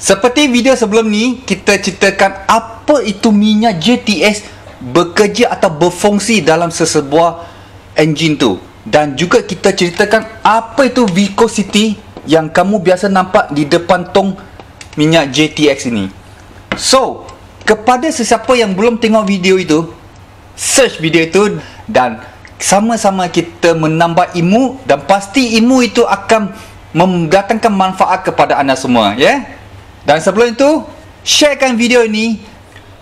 Seperti video sebelum ni, kita ceritakan apa itu minyak JTX bekerja atau berfungsi dalam sesebuah enjin tu. Dan juga kita ceritakan apa itu viscosity yang kamu biasa nampak di depan tong minyak JTX ini. So, kepada sesiapa yang belum tengok video itu, search video itu dan sama-sama kita menambah ilmu, dan pasti ilmu itu akan mendatangkan manfaat kepada anda semua, ya. Dan sebelum itu, sharekan video ini.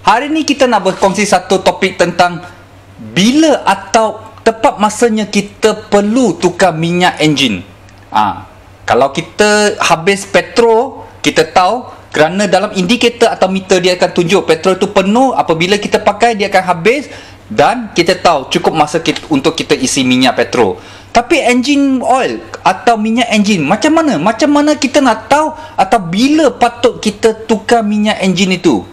Hari ini kita nak berkongsi satu topik tentang bila atau tepat masanya kita perlu tukar minyak enjin. Kalau kita habis petrol, kita tahu kerana dalam indikator atau meter dia akan tunjuk petrol itu penuh. Apabila kita pakai, dia akan habis. Dan kita tahu cukup masa untuk kita isi minyak petrol. Tapi engine oil atau minyak enjin, macam mana? Macam mana kita nak tahu atau bila patut kita tukar minyak enjin itu?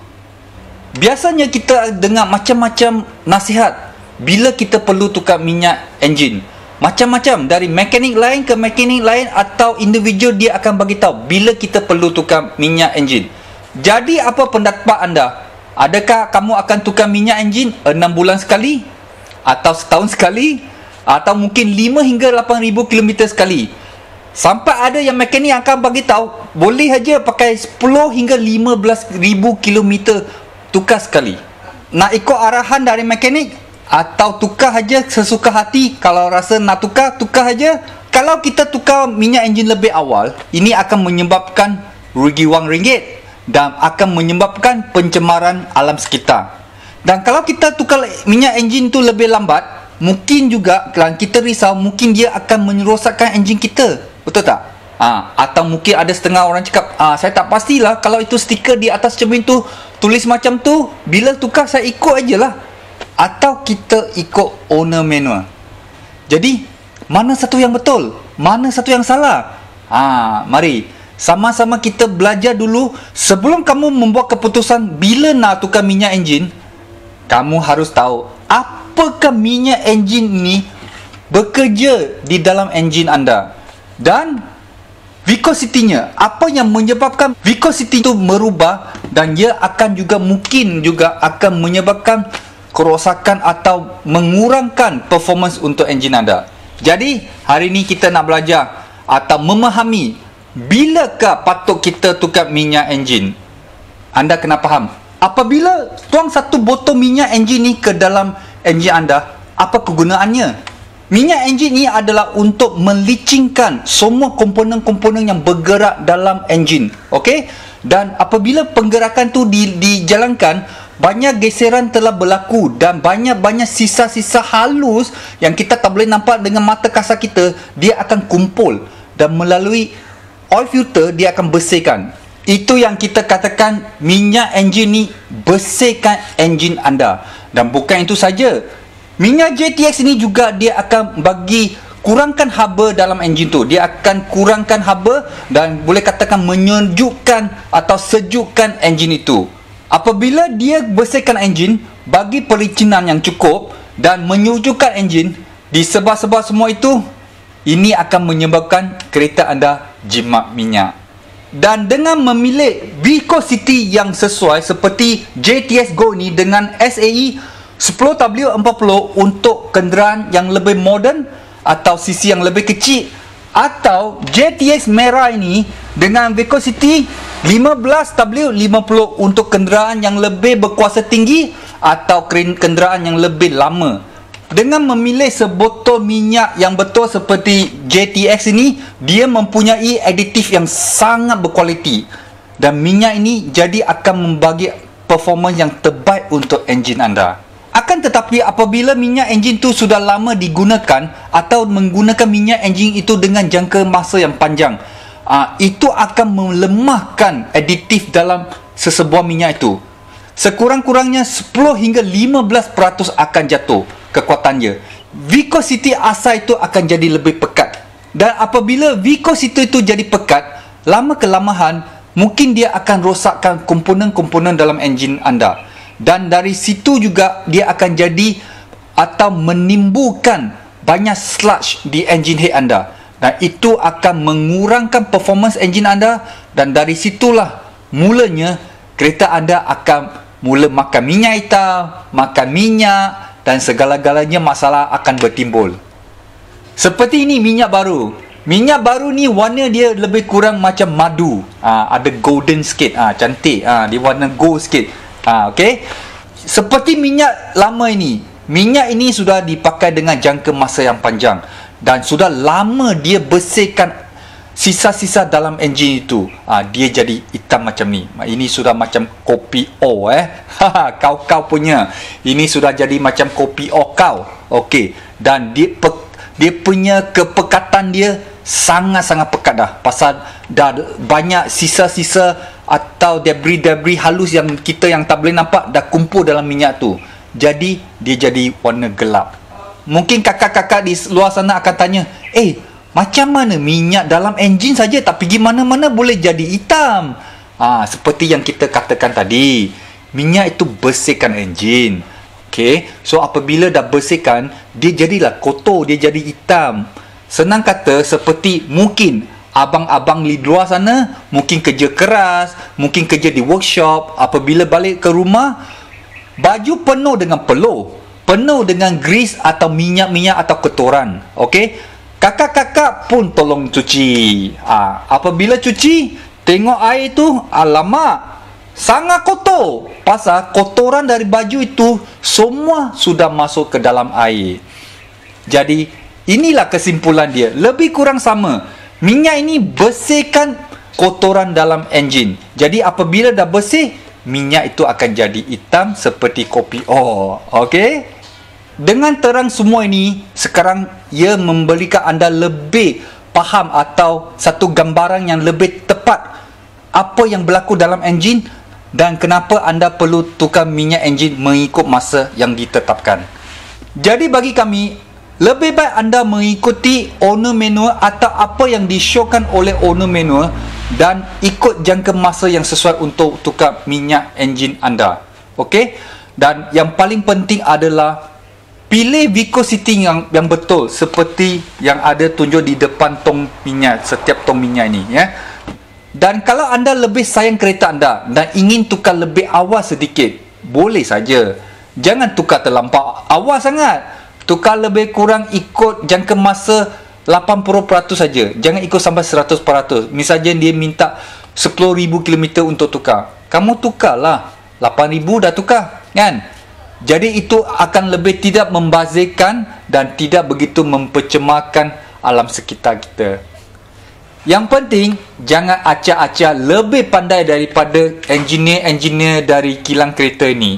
Biasanya kita dengar macam-macam nasihat bila kita perlu tukar minyak enjin. Macam-macam, dari mekanik lain ke mekanik lain atau individu dia akan bagi tahu bila kita perlu tukar minyak enjin. Jadi apa pendapat anda? Adakah kamu akan tukar minyak enjin 6 bulan sekali? Atau setahun sekali? Atau mungkin 5 hingga 8,000 km sekali? Sampai ada yang mekanik akan bagi tahu boleh saja pakai 10 hingga 15,000 km tukar sekali. Nak ikut arahan dari mekanik atau tukar saja sesuka hati? Kalau rasa nak tukar, tukar saja. Kalau kita tukar minyak enjin lebih awal, ini akan menyebabkan rugi wang ringgit dan akan menyebabkan pencemaran alam sekitar. Dan kalau kita tukar minyak enjin tu lebih lambat, mungkin juga kalau kita risau, mungkin dia akan merosakkan enjin kita. Betul tak? Atau mungkin ada setengah orang cakap, saya tak pastilah kalau itu stiker di atas cermin tu tulis macam tu, bila tukar saya ikut ajalah. Atau kita ikut owner manual. Jadi, mana satu yang betul? Mana satu yang salah? Mari sama-sama kita belajar dulu. Sebelum kamu membuat keputusan bila nak tukar minyak enjin, kamu harus tahu apakah minyak enjin ini bekerja di dalam enjin anda. Dan viscosity-nya, apa yang menyebabkan viscosity itu merubah, dan dia akan juga mungkin juga akan menyebabkan kerosakan atau mengurangkan performance untuk enjin anda. Jadi, hari ini kita nak belajar atau memahami bilakah patut kita tukar minyak enjin. Anda kena faham, apabila tuang satu botol minyak enjin ni ke dalam enjin anda, apa kegunaannya? Minyak enjin ni adalah untuk melicingkan semua komponen-komponen yang bergerak dalam enjin. Okey? Dan apabila penggerakan tu dijalankan, banyak geseran telah berlaku dan banyak sisa-sisa halus yang kita tak boleh nampak dengan mata kasar kita, dia akan kumpul dan melalui oil filter dia akan bersihkan. Itu yang kita katakan minyak enjin ni bersihkan enjin anda. Dan bukan itu saja, minyak JTX ini juga dia akan bagi kurangkan haba dalam enjin tu. Dia akan kurangkan haba dan boleh katakan menyejukkan atau sejukkan enjin itu. Apabila dia bersihkan enjin, bagi pelicinan yang cukup dan menyejukkan enjin di sebab-sebab semua itu, ini akan menyebabkan kereta anda jimat minyak. Dan dengan memilih viscosity yang sesuai seperti JTX Go ni dengan SAE 10W40 untuk kenderaan yang lebih moden atau sisi yang lebih kecil, atau JTX merah ini dengan viscosity 15W50 untuk kenderaan yang lebih berkuasa tinggi atau kenderaan yang lebih lama. Dengan memilih sebotol minyak yang betul seperti JTX ini, dia mempunyai aditif yang sangat berkualiti, dan minyak ini jadi akan membagi performance yang terbaik untuk enjin anda. Akan tetapi apabila minyak enjin tu sudah lama digunakan atau menggunakan minyak enjin itu dengan jangka masa yang panjang, itu akan melemahkan aditif dalam sesebuah minyak itu. Sekurang-kurangnya 10 hingga 15% akan jatuh kekuatannya. Viscosity asal itu akan jadi lebih pekat. Dan apabila viscosity itu jadi pekat, lama kelamahan mungkin dia akan rosakkan komponen-komponen dalam enjin anda. Dan dari situ juga dia akan jadi atau menimbulkan banyak sludge di enjin head anda. Dan itu akan mengurangkan performance enjin anda, dan dari situlah mulanya kereta anda akan mula makan minyak hitam, makan minyak, dan segala-galanya masalah akan bertimbul. Seperti ini minyak baru. Minyak baru ni warna dia lebih kurang macam madu. Ada golden sikit. Cantik. Dia warna gold sikit. Okay. Seperti minyak lama ini. Minyak ini sudah dipakai dengan jangka masa yang panjang. Dan sudah lama dia bersihkan sisa-sisa dalam enjin itu. Dia jadi hitam macam ni. Ini sudah macam kopi O kau punya. Ini sudah jadi macam kopi O kau. Okey. Dan dia punya kepekatan dia sangat-sangat pekat dah. Pasal dah banyak sisa-sisa atau debris-debris halus yang kita yang tak boleh nampak dah kumpul dalam minyak tu. Jadi dia jadi warna gelap. Mungkin kakak-kakak di luar sana akan tanya, macam mana minyak dalam enjin saja tak pergi mana-mana boleh jadi hitam? Seperti yang kita katakan tadi, minyak itu bersihkan enjin. Okay, so apabila dah bersihkan, dia jadilah kotor, dia jadi hitam. Senang kata, seperti mungkin abang-abang di luar sana mungkin kerja keras, mungkin kerja di workshop. Apabila balik ke rumah, baju penuh dengan peluh, penuh dengan grease atau minyak-minyak atau kotoran. Okey, kakak-kakak pun tolong cuci. Apabila cuci, tengok air tu, alamak, sangat kotor. Pasal kotoran dari baju itu semua sudah masuk ke dalam air. Jadi inilah kesimpulan dia. Lebih kurang sama. Minyak ini bersihkan kotoran dalam enjin. Jadi apabila dah bersih, minyak itu akan jadi hitam seperti kopi O. Okey? Dengan terang semua ini, sekarang ia memberikan anda lebih faham atau satu gambaran yang lebih tepat apa yang berlaku dalam enjin dan kenapa anda perlu tukar minyak enjin mengikut masa yang ditetapkan. Jadi bagi kami, lebih baik anda mengikuti owner manual atau apa yang disyorkan oleh owner manual dan ikut jangka masa yang sesuai untuk tukar minyak enjin anda. Okey? Dan yang paling penting adalah pilih viscosity yang betul seperti yang ada tunjuk di depan tong minyak, setiap tong minyak ini, ya. Dan kalau anda lebih sayang kereta anda dan ingin tukar lebih awal sedikit, boleh saja. Jangan tukar terlampau awal sangat. Tukar lebih kurang ikut jangka masa 80% saja. Jangan ikut sampai 100%. Misalnya dia minta 10,000 km untuk tukar. Kamu tukarlah 8,000 dah tukar, kan? Jadi itu akan lebih tidak membazirkan dan tidak begitu mempercemarkan alam sekitar kita. Yang penting, jangan acak-acak lebih pandai daripada engineer-engineer dari kilang kereta ini.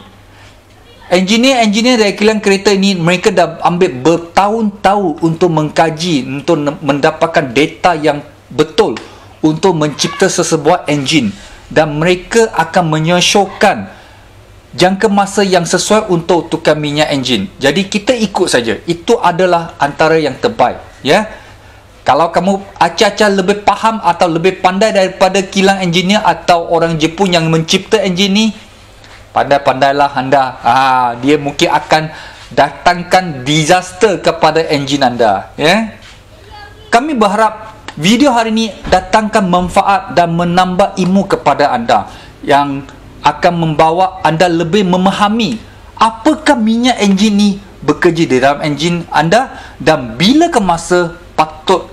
Engineer-engineer dari kilang kereta ini, mereka dah ambil bertahun-tahun untuk mengkaji, untuk mendapatkan data yang betul untuk mencipta sesebuah enjin. Dan mereka akan menyesuaikan jangka masa yang sesuai untuk tukar minyak enjin. Jadi kita ikut saja. Itu adalah antara yang terbaik, ya. Kalau kamu acak-acak lebih faham atau lebih pandai daripada kilang engineer atau orang Jepun yang mencipta enjin ni, pandai-pandailah anda. Dia mungkin akan datangkan disaster kepada enjin anda, ya. Kami berharap video hari ini datangkan manfaat dan menambah ilmu kepada anda yang akan membawa anda lebih memahami apakah minyak enjin ni bekerja di dalam enjin anda dan bila ke masa patut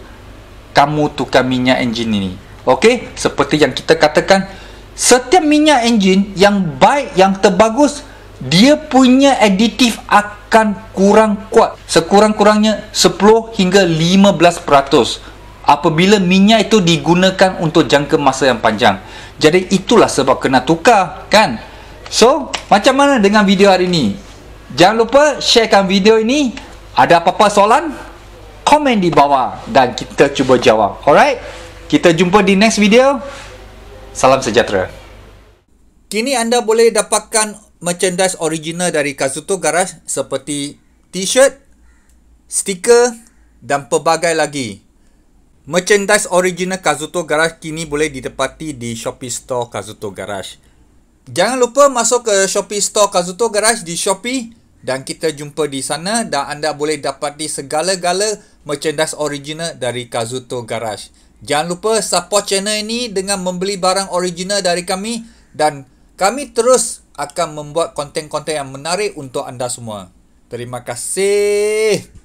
kamu tukar minyak enjin ini. Okey, seperti yang kita katakan, setiap minyak enjin yang baik, yang terbagus, dia punya aditif akan kurang kuat, sekurang-kurangnya 10 hingga 15% apabila minyak itu digunakan untuk jangka masa yang panjang. Jadi itulah sebab kena tukar, kan? So, macam mana dengan video hari ini? Jangan lupa sharekan video ini. Ada apa-apa soalan? Komen di bawah dan kita cuba jawab. Alright? Kita jumpa di next video. Salam sejahtera. Kini anda boleh dapatkan merchandise original dari Kazuto Garage seperti t-shirt, stiker dan pelbagai lagi. Merchandise original Kazuto Garage kini boleh didapati di Shopee Store Kazuto Garage. Jangan lupa masuk ke Shopee Store Kazuto Garage di Shopee dan kita jumpa di sana dan anda boleh dapati segala-gala merchandise original dari Kazuto Garage. Jangan lupa support channel ini dengan membeli barang original dari kami, dan kami terus akan membuat konten-konten yang menarik untuk anda semua. Terima kasih.